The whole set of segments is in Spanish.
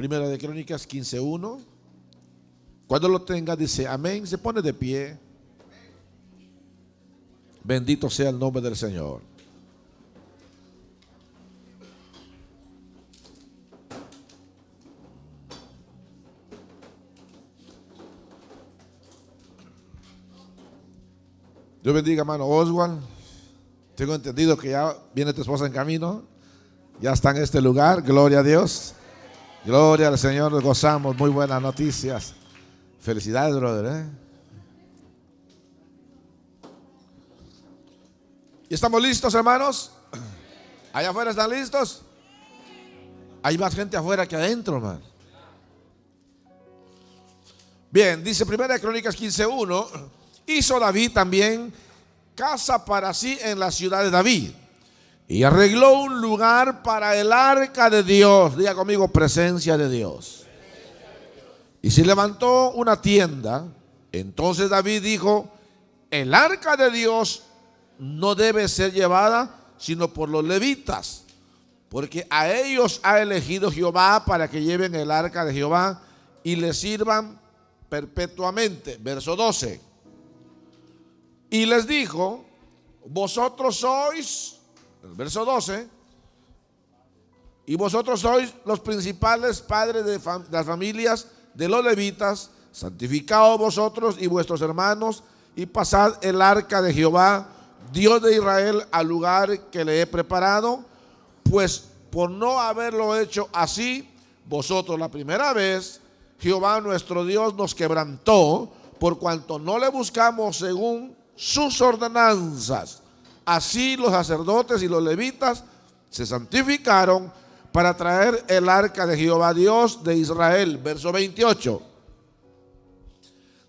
Primera de Crónicas 15:1. Cuando lo tenga, dice amén, se pone de pie. Bendito sea el nombre del Señor. Dios bendiga, hermano Oswald. Tengo entendido que ya viene tu esposa en camino. Ya está en este lugar. Gloria a Dios. Gloria al Señor. Nos gozamos. Muy buenas noticias. Felicidades, brother. ¿Y estamos listos, hermanos? ¿Allá afuera están listos? Hay más gente afuera que adentro, hermano. Bien, dice Primera de Crónicas 15:1. Hizo David también casa para sí en la ciudad de David y arregló un lugar para el arca de Dios. Diga conmigo, presencia de Dios. Y se levantó una tienda. Entonces David dijo: el arca de Dios no debe ser llevada sino por los levitas, porque a ellos ha elegido Jehová para que lleven el arca de Jehová y le sirvan perpetuamente. Verso 12. Y les dijo: vosotros sois, el verso 12, y vosotros sois los principales padres de las familias de los levitas, santificaos vosotros y vuestros hermanos, y pasad el arca de Jehová, Dios de Israel, al lugar que le he preparado, pues por no haberlo hecho así, vosotros la primera vez, Jehová nuestro Dios nos quebrantó, por cuanto no le buscamos según sus ordenanzas. Así los sacerdotes y los levitas se santificaron para traer el arca de Jehová Dios de Israel. Verso 28.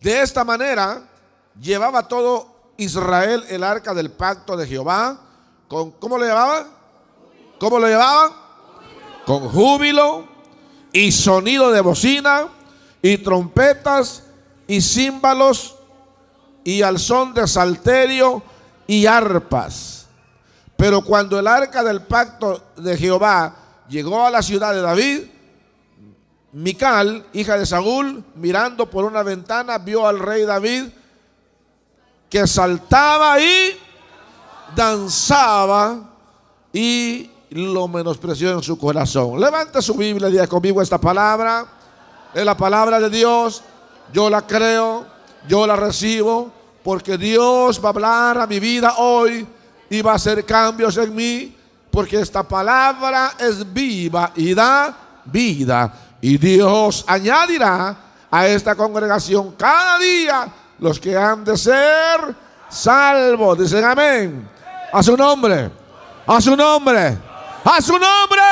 De esta manera llevaba todo Israel el arca del pacto de Jehová. ¿Cómo lo llevaban? ¿Cómo lo llevaban? Con júbilo y sonido de bocina y trompetas y címbalos y al son de salterio y arpas. Pero cuando el arca del pacto de Jehová llegó a la ciudad de David, Mical, hija de Saúl, mirando por una ventana, vio al rey David que saltaba y danzaba, y lo menospreció en su corazón. Levante su Biblia y diga conmigo: esta palabra es la palabra de Dios. Yo la creo, yo la recibo, porque Dios va a hablar a mi vida hoy y va a hacer cambios en mí, porque esta palabra es viva y da vida. Y Dios añadirá a esta congregación cada día los que han de ser salvos. Dicen amén. A su nombre, a su nombre, a su nombre.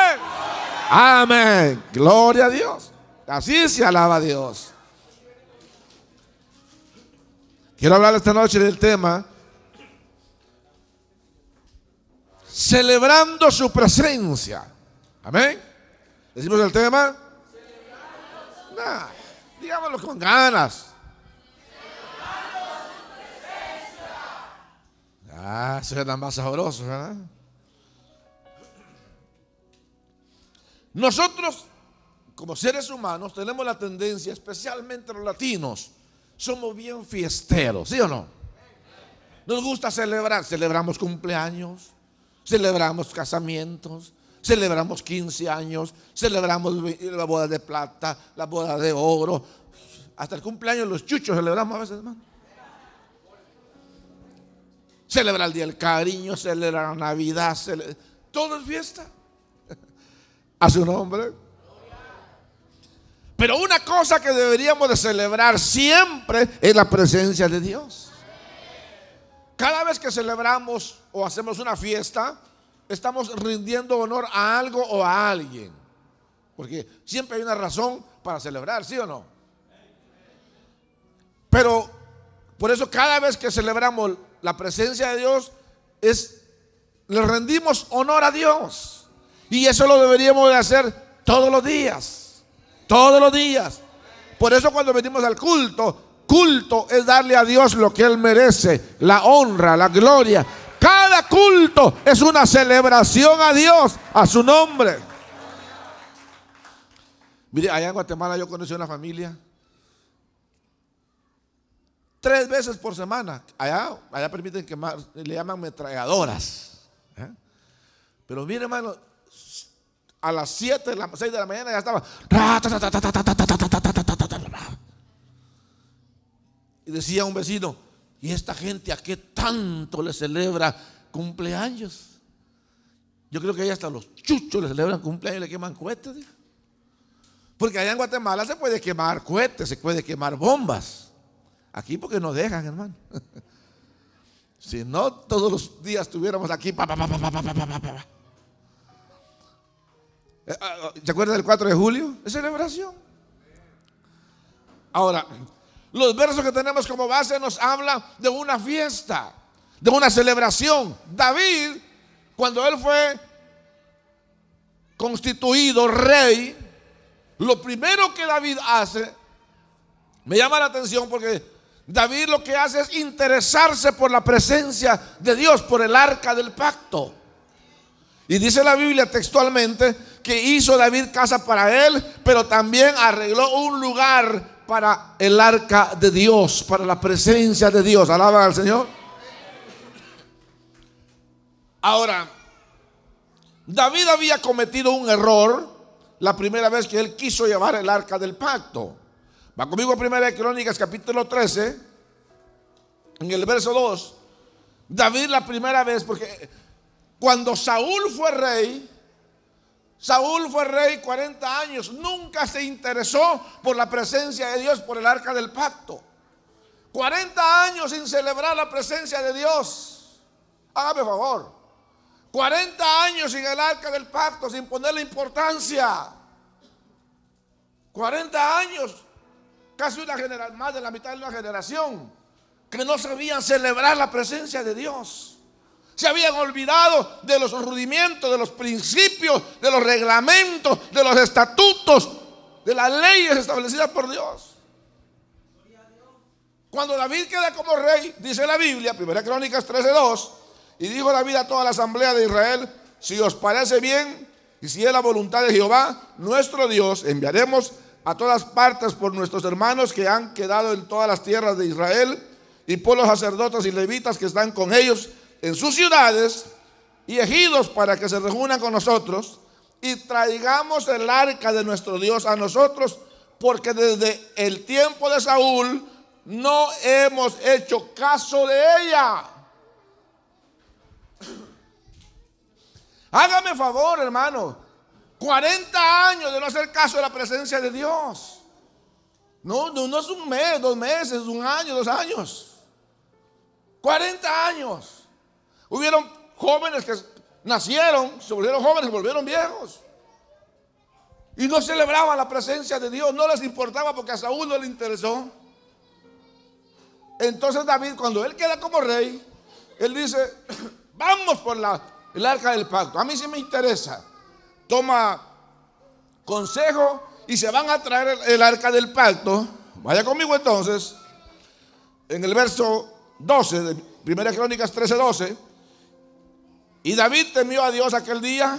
Amén. Gloria a Dios. Así se alaba a Dios. Quiero hablar esta noche del tema celebrando su presencia. Amén. ¿Decimos el tema? Nah, digámoslo con ganas. Suena más sabroso, ¿verdad? Nosotros, como seres humanos, tenemos la tendencia, especialmente los latinos, somos bien fiesteros, ¿sí o no? Nos gusta celebrar. Celebramos cumpleaños, celebramos casamientos, celebramos 15 años, celebramos la boda de plata, la boda de oro, hasta el cumpleaños los chuchos celebramos a veces, hermano. Celebrar el día del cariño, celebrar la Navidad, todo es fiesta. A su nombre. Pero una cosa que deberíamos de celebrar siempre es la presencia de Dios. Cada vez que celebramos o hacemos una fiesta, estamos rindiendo honor a algo o a alguien. Porque siempre hay una razón para celebrar, ¿sí o no? Pero por eso cada vez que celebramos la presencia de Dios, le rendimos honor a Dios. Y eso lo deberíamos de hacer todos los días. Todos los días. Por eso cuando venimos al culto es darle a Dios lo que Él merece, la honra, la gloria. Cada culto es una celebración a Dios, a su nombre. Mire, allá en Guatemala yo conocí una familia 3 veces por semana. Allá permiten quemar, le llaman ametralladoras. Pero mire, hermano, a las 6 de la mañana ya estaba. Y decía un vecino, ¿y esta gente a qué tanto le celebra cumpleaños? Yo creo que ahí hasta los chuchos le celebran cumpleaños y le queman cohetes. Porque allá en Guatemala se puede quemar cohetes, se puede quemar bombas. Aquí porque nos dejan, hermano. Si no, todos los días estuviéramos aquí. ¿Se acuerdan del 4 de julio? Es celebración. Ahora, los versos que tenemos como base nos habla de una fiesta, de una celebración. David, cuando él fue constituido rey, lo primero que David hace, me llama la atención porque David lo que hace es interesarse por la presencia de Dios, por el arca del pacto. Y dice la Biblia textualmente que hizo David casa para él, pero también arregló un lugar para el arca de Dios, para la presencia de Dios. Alaban al Señor. Ahora, David había cometido un error la primera vez que él quiso llevar el arca del pacto. Va conmigo a 1 Crónicas capítulo 13, en el verso 2. David la primera vez, porque cuando Saúl fue rey 40 años, nunca se interesó por la presencia de Dios, por el arca del pacto. 40 años sin celebrar la presencia de Dios. Hágame favor. 40 años sin el arca del pacto, sin ponerle importancia. 40 años, casi una generación, más de la mitad de una generación, que no sabían celebrar la presencia de Dios. Se habían olvidado de los rudimentos, de los principios, de los reglamentos, de los estatutos, de las leyes establecidas por Dios. Cuando David queda como rey, dice la Biblia, 1 Crónicas 13:2, y dijo David a toda la asamblea de Israel: si os parece bien y si es la voluntad de Jehová nuestro Dios, enviaremos a todas partes por nuestros hermanos que han quedado en todas las tierras de Israel, y por los sacerdotes y levitas que están con ellos en sus ciudades y ejidos, para que se reúnan con nosotros y traigamos el arca de nuestro Dios a nosotros, porque desde el tiempo de Saúl no hemos hecho caso de ella. Hágame favor, hermano, 40 años de no hacer caso de la presencia de Dios. No es un mes, 2 meses, 1 año, 2 años. 40 años. Hubieron jóvenes que nacieron, se volvieron jóvenes, se volvieron viejos. Y no celebraban la presencia de Dios, no les importaba porque a Saúl no le interesó. Entonces David, cuando él queda como rey, él dice: vamos por el arca del pacto. A mí sí me interesa. Toma consejo y se van a traer el arca del pacto. Vaya conmigo entonces, en el verso 12 de 1 Crónicas 13:12. Y David temió a Dios aquel día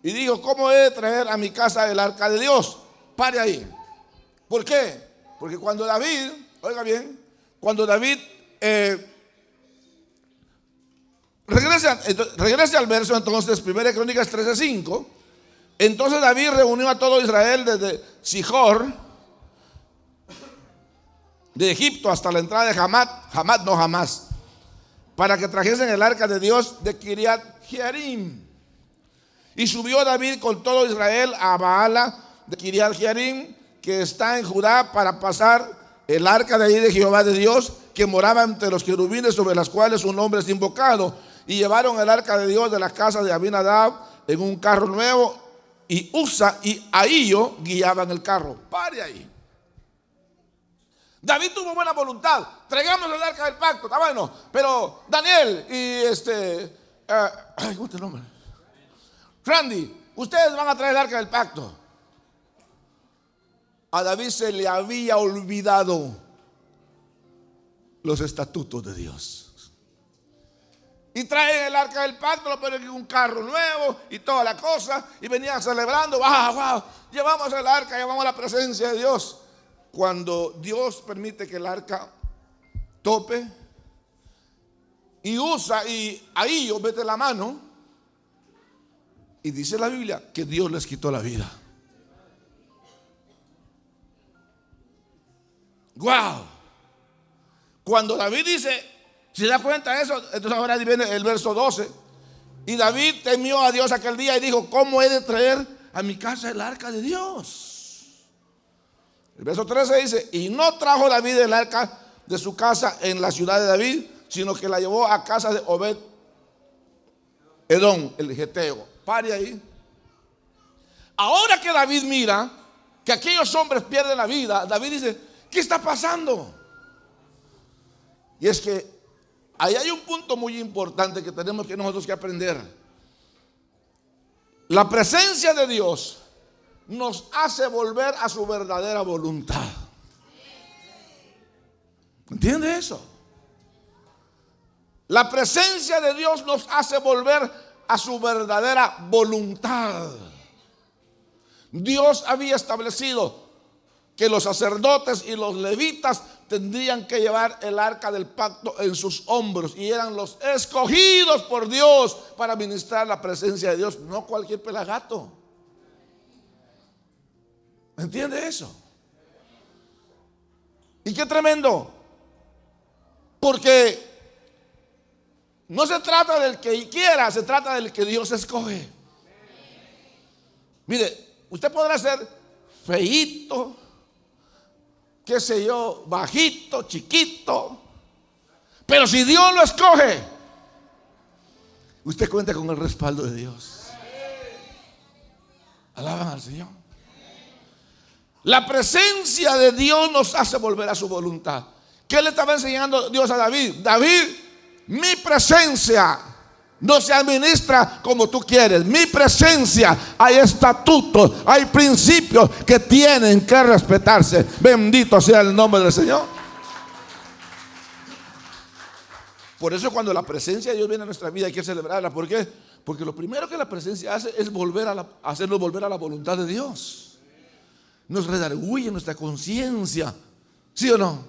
y dijo: ¿cómo he de traer a mi casa el arca de Dios? Pare ahí. ¿Por qué? Porque cuando David, oiga bien, cuando David regrese al verso entonces, 1 Crónicas 13:5. Entonces David reunió a todo Israel desde Sijor, de Egipto, hasta la entrada de Hamás, para que trajesen el arca de Dios de Kiriat Jearim. Y subió David con todo Israel a Baala de Kiriat Jearim, que está en Judá, para pasar el arca de ahí de Jehová de Dios, que moraba entre los querubines, sobre las cuales su nombre es invocado. Y llevaron el arca de Dios de la casa de Abinadab en un carro nuevo, y Usa y Ahío guiaban el carro. Pare ahí. David tuvo buena voluntad. Traigamos el arca del pacto, está bueno. Pero Daniel y ¿cómo es tu nombre? Randy, ustedes van a traer el arca del pacto. A David se le había olvidado los estatutos de Dios. Y traen el arca del pacto, lo ponen en un carro nuevo y toda la cosa. Y venían celebrando, wow, llevamos el arca, llevamos la presencia de Dios. Cuando Dios permite que el arca tope y usa, y ahí yo mete la mano, y dice la Biblia que Dios les quitó la vida. Wow. Cuando David dice, ¿se da cuenta de eso? Entonces ahora viene el verso 12. Y David temió a Dios aquel día y dijo, ¿cómo he de traer a mi casa el arca de Dios? El verso 13 dice, y no trajo David el arca de su casa en la ciudad de David, sino que la llevó a casa de Obed Edom, el geteo. Pare ahí. Ahora que David mira que aquellos hombres pierden la vida, David dice, ¿qué está pasando? Y es que ahí hay un punto muy importante que tenemos que nosotros que aprender. La presencia de Dios nos hace volver a su verdadera voluntad. ¿Entiende eso? La presencia de Dios nos hace volver a su verdadera voluntad. Dios había establecido que los sacerdotes y los levitas tendrían que llevar el arca del pacto en sus hombros y eran los escogidos por Dios para ministrar la presencia de Dios, no cualquier pelagato. ¿Entiende eso? Y qué tremendo, porque no se trata del que quiera, se trata del que Dios escoge. Mire, usted podrá ser feíto, qué sé yo, bajito, chiquito, pero si Dios lo escoge, usted cuenta con el respaldo de Dios. Alaban al Señor. La presencia de Dios nos hace volver a su voluntad. ¿Qué le estaba enseñando Dios a David? David, mi presencia no se administra como tú quieres. Mi presencia, hay estatutos, hay principios que tienen que respetarse. Bendito sea el nombre del Señor. Por eso cuando la presencia de Dios viene a nuestra vida hay que celebrarla. ¿Por qué? Porque lo primero que la presencia hace es hacernos volver a la voluntad de Dios. Nos redarguye nuestra conciencia. ¿Sí o no?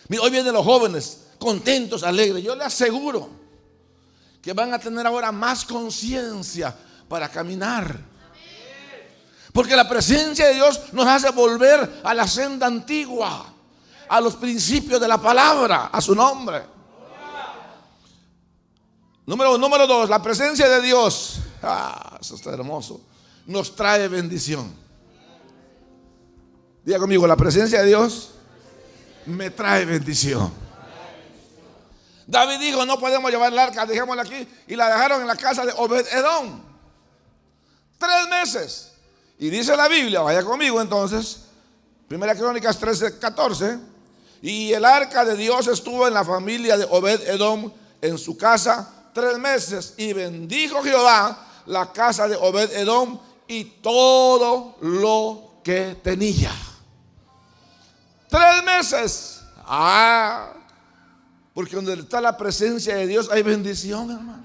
Mira, hoy vienen los jóvenes contentos, alegres. Yo les aseguro que van a tener ahora más conciencia para caminar. Porque la presencia de Dios nos hace volver a la senda antigua, a los principios de la palabra, a su nombre. Número 2, la presencia de Dios, eso está hermoso, nos trae bendición. Diga conmigo, la presencia de Dios me trae bendición. David dijo, no podemos llevar el arca, dejémosla aquí. Y la dejaron en la casa de Obed Edom 3 meses. Y dice la Biblia, vaya conmigo entonces, 1 Crónicas 13:14. Y el arca de Dios estuvo en la familia de Obed Edom en su casa 3 meses. Y bendijo Jehová la casa de Obed Edom y todo lo que tenía. 3 meses. Porque donde está la presencia de Dios hay bendición, hermano.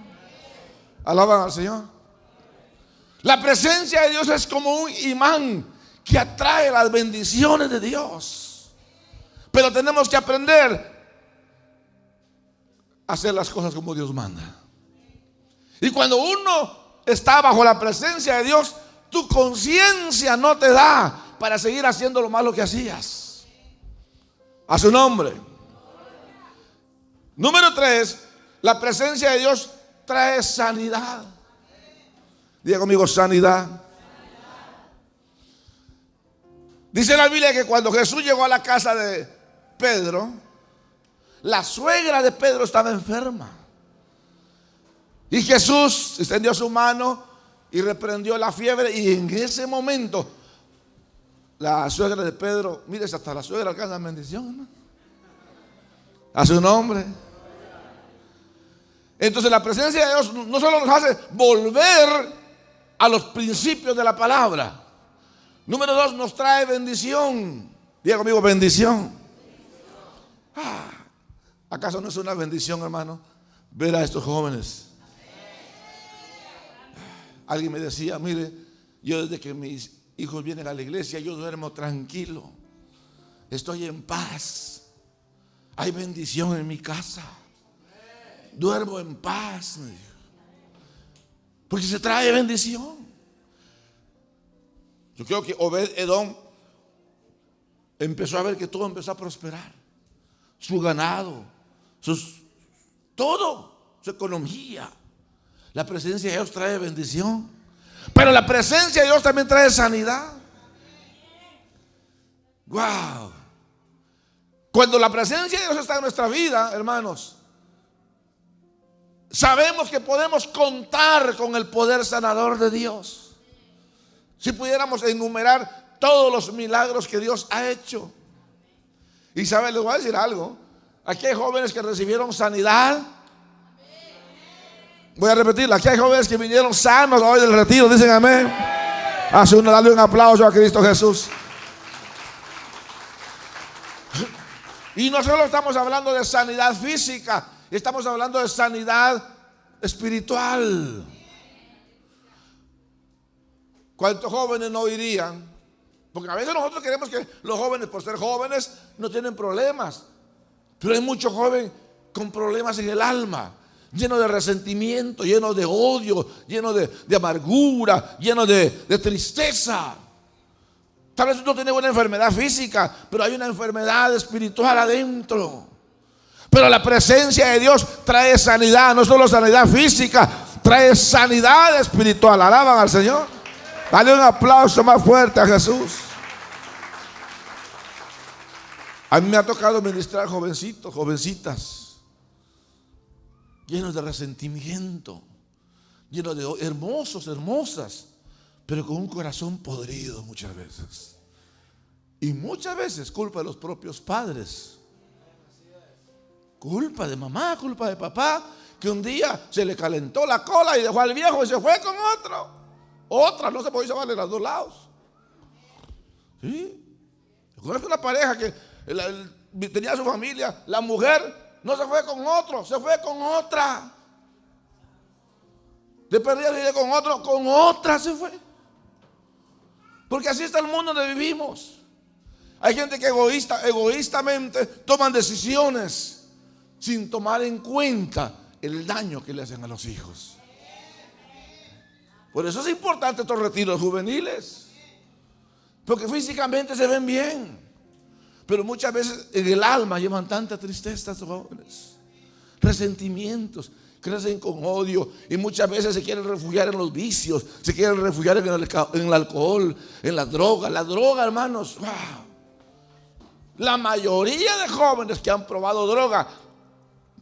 Alaban al Señor. La presencia de Dios es como un imán que atrae las bendiciones de Dios. Pero tenemos que aprender a hacer las cosas como Dios manda. Y cuando uno está bajo la presencia de Dios, tu conciencia no te da para seguir haciendo lo malo que hacías. A su nombre. Número 3, la presencia de Dios trae sanidad. Diga conmigo, sanidad. Dice la Biblia que cuando Jesús llegó a la casa de Pedro, la suegra de Pedro estaba enferma. Y Jesús extendió su mano y reprendió la fiebre. Y en ese momento la suegra de Pedro, mire, hasta la suegra alcanza bendición, hermano. A su nombre. Entonces la presencia de Dios no solo nos hace volver a los principios de la palabra. Número 2, nos trae bendición. Diga conmigo, bendición. ¿Acaso no es una bendición, hermano? ver a estos jóvenes. Alguien me decía, mire, yo desde que mis hijos vienen a la iglesia, yo duermo tranquilo, estoy en paz, hay bendición en mi casa, duermo en paz, me dijo, porque se trae bendición. Yo creo que Obed-Edom empezó a ver que todo empezó a prosperar, su ganado, todo, su economía. La presencia de Dios trae bendición, pero la presencia de Dios también trae sanidad. Wow. Cuando la presencia de Dios está en nuestra vida, hermanos, sabemos que podemos contar con el poder sanador de Dios. Si pudiéramos enumerar todos los milagros que Dios ha hecho. Y saben, les voy a decir algo. Aquí hay jóvenes que recibieron sanidad. Voy a repetirlo. Aquí hay jóvenes que vinieron sanos hoy del retiro. Dicen amén. Dale un aplauso a Cristo Jesús. Y no solo estamos hablando de sanidad física, estamos hablando de sanidad espiritual. ¿Cuántos jóvenes no irían? Porque a veces nosotros queremos que los jóvenes, por ser jóvenes, no tienen problemas. Pero hay muchos jóvenes con problemas en el alma, llenos de resentimiento, llenos de odio, llenos de amargura, llenos de tristeza. Tal vez no tiene una enfermedad física, pero hay una enfermedad espiritual adentro. Pero la presencia de Dios trae sanidad, no solo sanidad física, trae sanidad espiritual. Alaban al Señor. Dale un aplauso más fuerte a Jesús. A mí me ha tocado ministrar jovencitos, jovencitas, llenos de resentimiento, llenos de hermosos, hermosas, pero con un corazón podrido muchas veces. Y muchas veces culpa de los propios padres, culpa de mamá, culpa de papá, que un día se le calentó la cola y dejó al viejo y se fue con otro. Otra, no se podía llevarle a los dos lados. ¿Sí? Yo conozco una pareja que tenía su familia, la mujer no se fue con otro, se fue con otra. De perdida se fue con otro, con otra se fue. Porque así está el mundo donde vivimos. Hay gente que egoístamente toman decisiones sin tomar en cuenta el daño que le hacen a los hijos. Por eso es importante estos retiros juveniles, porque físicamente se ven bien, pero muchas veces en el alma llevan tanta tristeza estos jóvenes, resentimientos, crecen con odio y muchas veces se quieren refugiar en los vicios, se quieren refugiar en el alcohol, en la droga. La droga, hermanos, wow. La mayoría de jóvenes que han probado droga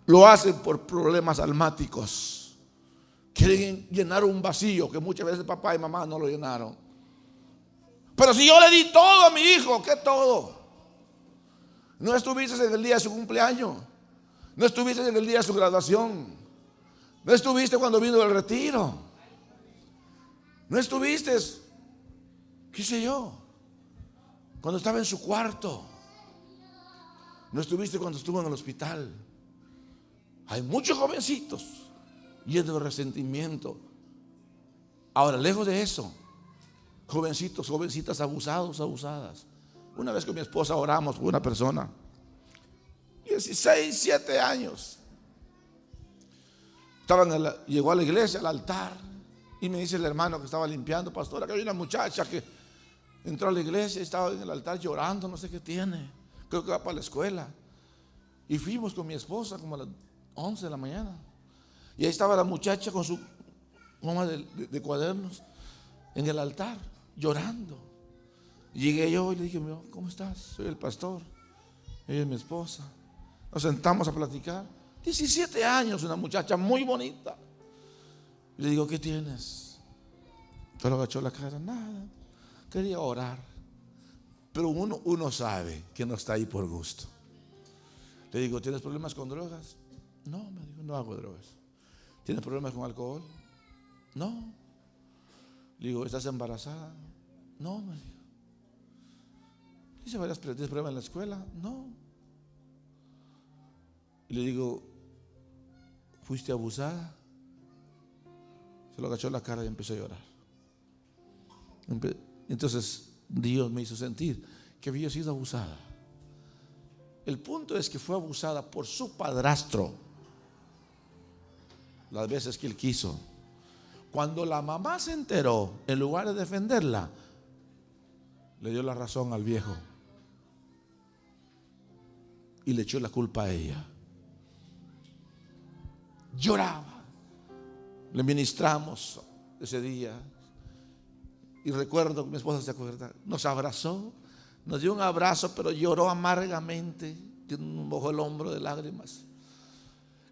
lo hacen por problemas almáticos. Quieren llenar un vacío que muchas veces papá y mamá no lo llenaron. Pero si yo le di todo a mi hijo, ¿qué todo? No estuviste en el día de su cumpleaños, no estuviste en el día de su graduación, no estuviste cuando vino el retiro, no estuviste, qué sé yo, cuando estaba en su cuarto, no estuviste cuando estuvo en el hospital. Hay muchos jovencitos llenos de resentimiento. Ahora, lejos de eso, jovencitos, jovencitas abusados, abusadas. Una vez con mi esposa oramos por una persona, 16, 17 años. Llegó a la iglesia, al altar, y me dice el hermano que estaba limpiando: pastora, que hay una muchacha que entró a la iglesia y estaba en el altar llorando, no sé qué tiene, creo que va para la escuela. Y fuimos con mi esposa como a las 11 de la mañana. Y ahí estaba la muchacha con su goma de cuadernos en el altar, llorando. Y llegué yo y le dije: ¿cómo estás? Soy el pastor. Ella es mi esposa. Nos sentamos a platicar. 17 años, una muchacha muy bonita. Y le digo: ¿qué tienes? Pero agachó la cara: nada, quería orar. Pero uno sabe que no está ahí por gusto. Le digo: ¿tienes problemas con drogas? No, me dijo, no hago drogas. ¿Tienes problemas con alcohol? No. Le digo: ¿estás embarazada? No, me dijo. ¿Tienes problemas en la escuela? No. Y le digo: ¿Fuiste abusada? Se lo agachó la cara y empezó a llorar. Entonces Dios me hizo sentir que había sido abusada. El punto es que fue abusada por su padrastro las veces que él quiso. Cuando la mamá se enteró, en lugar de defenderla, le dio la razón al viejo y le echó la culpa a ella. Lloraba. Le ministramos ese día y recuerdo que mi esposa se acuerda, nos abrazó, nos dio un abrazo, pero lloró amargamente, mojó el hombro de lágrimas.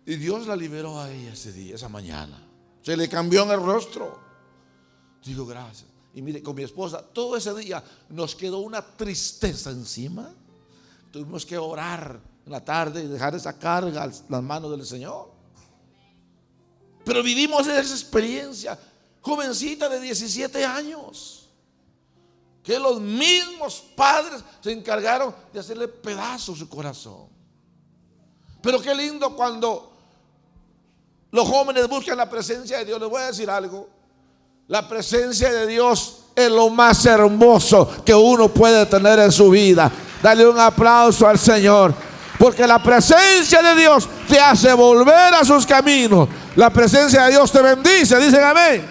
Y Dios la liberó a ella ese día, esa mañana. Se le cambió en el rostro. Digo, gracias. Y mire, con mi esposa, todo ese día nos quedó una tristeza encima. Tuvimos que orar en la tarde y dejar esa carga en las manos del Señor. Pero vivimos esa experiencia, jovencita de 17 años, que los mismos padres se encargaron de hacerle pedazos su corazón. Pero qué lindo cuando los jóvenes buscan la presencia de Dios. Les voy a decir algo. La presencia de Dios es lo más hermoso que uno puede tener en su vida. Dale un aplauso al Señor, porque la presencia de Dios te hace volver a sus caminos. La presencia de Dios te bendice, dicen amén.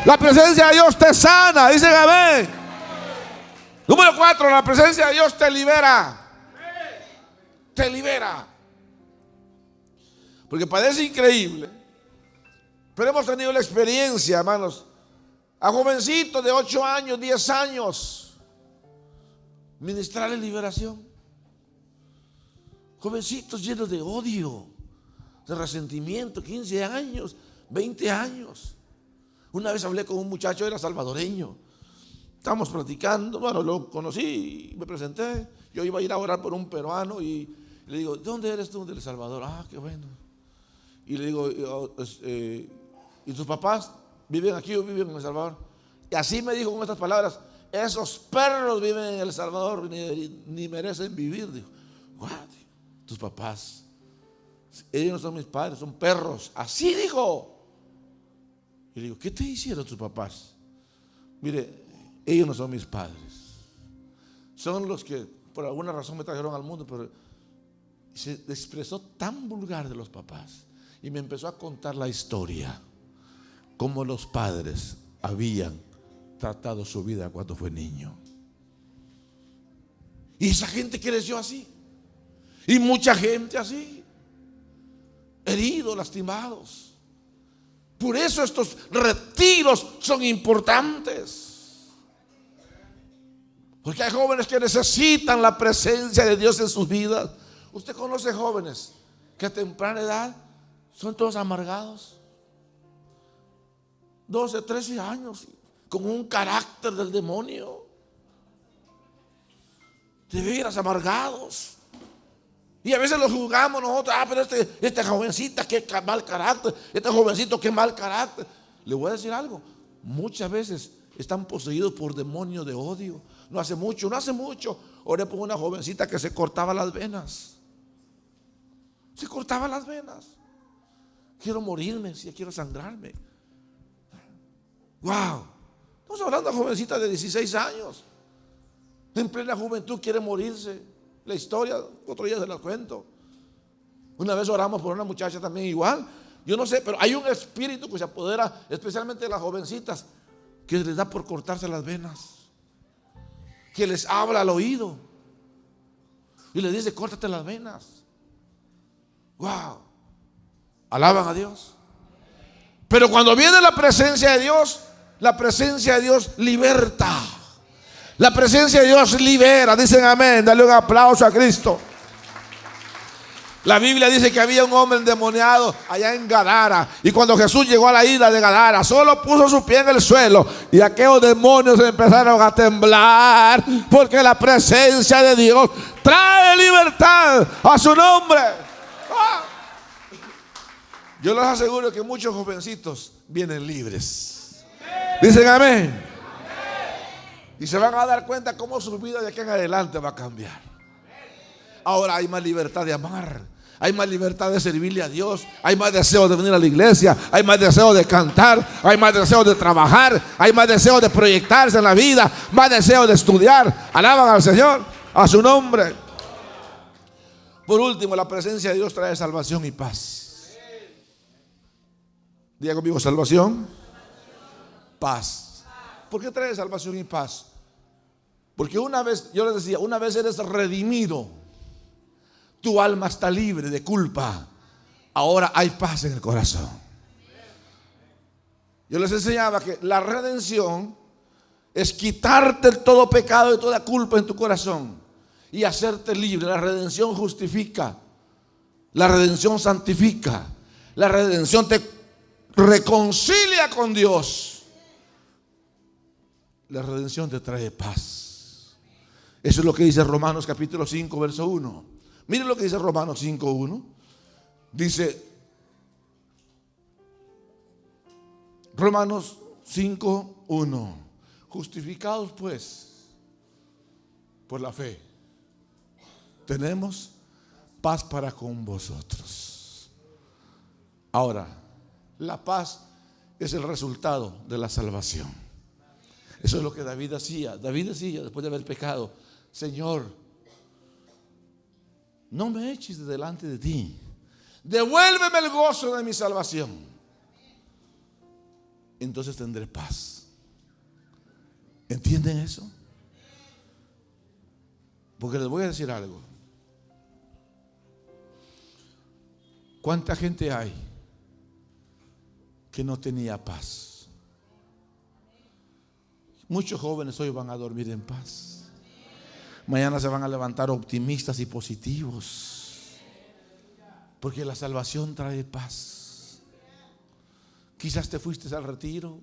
La presencia de Dios te sana, dicen amén. Número 4, la presencia de Dios te libera. Te libera. Porque parece increíble, pero hemos tenido la experiencia, hermanos, a jovencitos de 8 años, 10 años, ministrarles liberación. Jovencitos llenos de odio, de resentimiento, 15 años, 20 años. Una vez hablé con un muchacho, era salvadoreño. Estábamos platicando, bueno, lo conocí, me presenté. Yo iba a ir a orar por un peruano y le digo, ¿de dónde eres tú? Del Salvador. Ah, qué bueno. Y le digo, ¿y tus papás viven aquí o viven en El Salvador? Y así me dijo con estas palabras, esos perros viven en El Salvador, ni merecen vivir. Dijo, what? Tus papás, ellos no son mis padres, son perros. Así dijo. Y le digo, ¿qué te hicieron tus papás? Mire, ellos no son mis padres. Son los que por alguna razón me trajeron al mundo, pero se expresó tan vulgar de los papás. Y me empezó a contar la historia, cómo los padres habían tratado su vida cuando fue niño. Y esa gente creció así. Y mucha gente así, heridos, lastimados. Por eso estos retiros son importantes. Porque hay jóvenes que necesitan la presencia de Dios en sus vidas. Usted conoce jóvenes que a temprana edad son todos amargados, 12, 13 años, con un carácter del demonio, de veras amargados. Y a veces los juzgamos nosotros, pero esta jovencita, qué mal carácter, este jovencito, qué mal carácter. Le voy a decir algo, muchas veces están poseídos por demonios de odio. No hace mucho, oré por una jovencita que se cortaba las venas. Se cortaba las venas. Quiero morirme, si quiero sangrarme. Wow. Estamos hablando de jovencita de 16 años. En plena juventud quiere morirse. La historia, otro día se la cuento. Una vez oramos por una muchacha también igual. Yo no sé, pero hay un espíritu que se apodera, especialmente de las jovencitas, que les da por cortarse las venas, que les habla al oído y les dice, córtate las venas. Wow. Alaban a Dios. Pero cuando viene la presencia de Dios, la presencia de Dios liberta. La presencia de Dios libera. Dicen amén. Dale un aplauso a Cristo. La Biblia dice que había un hombre endemoniado allá en Gadara. Y cuando Jesús llegó a la isla de Gadara, solo puso su pie en el suelo. Y aquellos demonios empezaron a temblar. Porque la presencia de Dios trae libertad a su nombre. ¡Ah! Yo les aseguro que muchos jovencitos vienen libres. Dicen amén. Y se van a dar cuenta cómo su vida de aquí en adelante va a cambiar. Ahora hay más libertad de amar. Hay más libertad de servirle a Dios. Hay más deseo de venir a la iglesia. Hay más deseo de cantar. Hay más deseo de trabajar. Hay más deseo de proyectarse en la vida. Más deseo de estudiar. Alaban al Señor, a su nombre. Por último, la presencia de Dios trae salvación y paz. Diga conmigo, salvación, paz. ¿Por qué trae salvación y paz? Porque una vez, yo les decía, una vez eres redimido, tu alma está libre de culpa. Ahora hay paz en el corazón. Yo les enseñaba que la redención es quitarte todo pecado y toda culpa en tu corazón y hacerte libre. La redención justifica. La redención santifica. La redención te reconcilia con Dios. La redención te trae paz. Eso es lo que dice Romanos capítulo 5, verso 1. Miren lo que dice Romanos 5, 1. Dice Romanos 5, 1. Justificados pues por la fe, tenemos paz para con vosotros. Ahora, la paz es el resultado de la salvación. Eso es lo que David hacía. David decía, después de haber pecado: Señor, no me eches de delante de ti, devuélveme el gozo de mi salvación. Entonces tendré paz. ¿Entienden eso? Porque les voy a decir algo. ¿Cuánta gente hay que no tenía paz? Muchos jóvenes hoy van a dormir en paz. Mañana se van a levantar optimistas y positivos, porque la salvación trae paz. Quizás te fuiste al retiro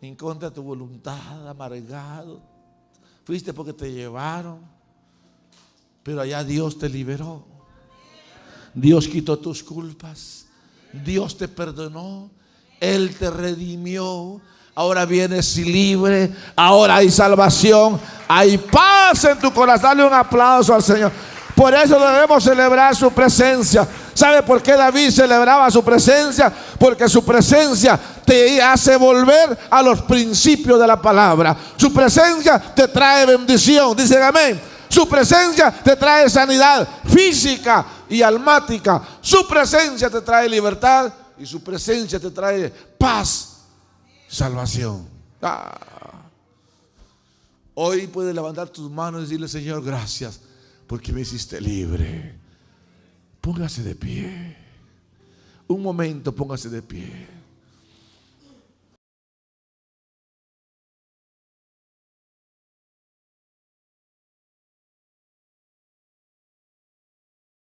en contra de tu voluntad, amargado. Fuiste porque te llevaron, pero allá Dios te liberó. Dios quitó tus culpas. Dios te perdonó. Él te redimió. Ahora vienes libre. Ahora hay salvación. Hay paz en tu corazón. Dale un aplauso al Señor. Por eso debemos celebrar su presencia. ¿Sabe por qué David celebraba su presencia? Porque su presencia te hace volver a los principios de la palabra. Su presencia te trae bendición. Dicen amén. Su presencia te trae sanidad física y almática. Su presencia te trae libertad y su presencia te trae paz, salvación. Hoy puedes levantar tus manos y decirle: Señor, gracias porque me hiciste libre. Póngase de pie. Un momento, póngase de pie.